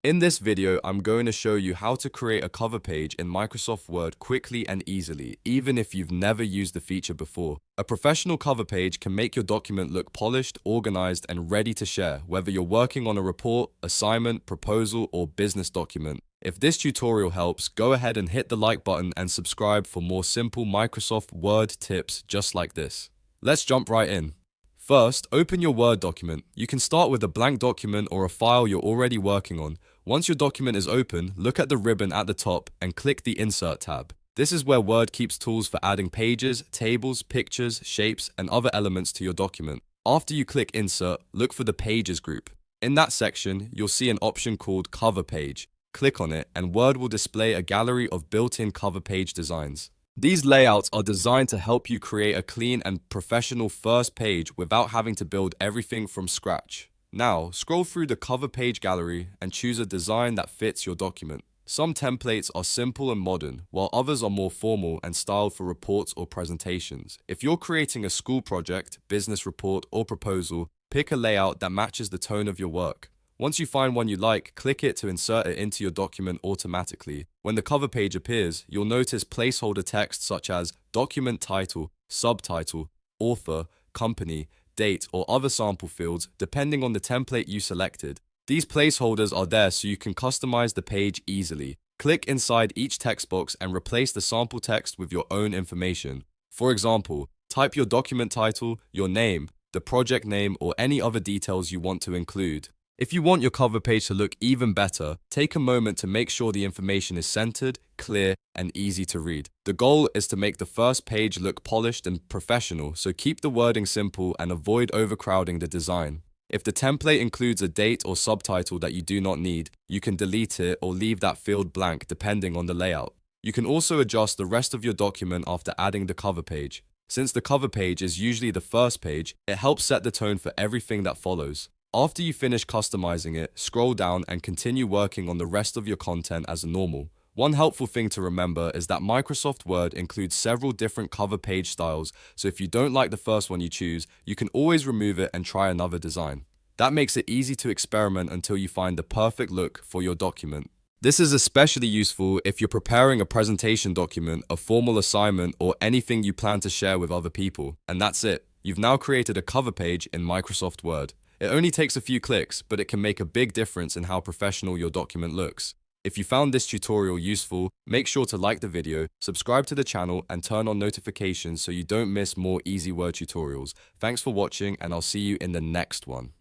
In this video, I'm going to show you how to create a cover page in Microsoft Word quickly and easily, even if you've never used the feature before. A professional cover page can make your document look polished, organized, and ready to share, whether you're working on a report, assignment, proposal, or business document. If this tutorial helps, go ahead and hit the like button and subscribe for more simple Microsoft Word tips just like this. Let's jump right in. First, open your Word document. You can start with a blank document or a file you're already working on. Once your document is open, look at the ribbon at the top and click the Insert tab. This is where Word keeps tools for adding pages, tables, pictures, shapes, and other elements to your document. After you click Insert, look for the Pages group. In that section, you'll see an option called Cover Page. Click on it, and Word will display a gallery of built-in cover page designs. These layouts are designed to help you create a clean and professional first page without having to build everything from scratch. Now, scroll through the cover page gallery and choose a design that fits your document. Some templates are simple and modern, while others are more formal and styled for reports or presentations. If you're creating a school project, business report, or proposal, pick a layout that matches the tone of your work. Once you find one you like, click it to insert it into your document automatically. When the cover page appears, you'll notice placeholder text such as document title, subtitle, author, company, date, or other sample fields, depending on the template you selected. These placeholders are there so you can customize the page easily. Click inside each text box and replace the sample text with your own information. For example, type your document title, your name, the project name, or any other details you want to include. If you want your cover page to look even better, take a moment to make sure the information is centered, clear, and easy to read. The goal is to make the first page look polished and professional, so keep the wording simple and avoid overcrowding the design. If the template includes a date or subtitle that you do not need, you can delete it or leave that field blank depending on the layout. You can also adjust the rest of your document after adding the cover page. Since the cover page is usually the first page, it helps set the tone for everything that follows. After you finish customizing it, scroll down and continue working on the rest of your content as normal. One helpful thing to remember is that Microsoft Word includes several different cover page styles, so if you don't like the first one you choose, you can always remove it and try another design. That makes it easy to experiment until you find the perfect look for your document. This is especially useful if you're preparing a presentation document, a formal assignment, or anything you plan to share with other people. And that's it. You've now created a cover page in Microsoft Word. It only takes a few clicks, but it can make a big difference in how professional your document looks. If you found this tutorial useful, make sure to like the video, subscribe to the channel, and turn on notifications so you don't miss more easy word tutorials. Thanks for watching, and I'll see you in the next one.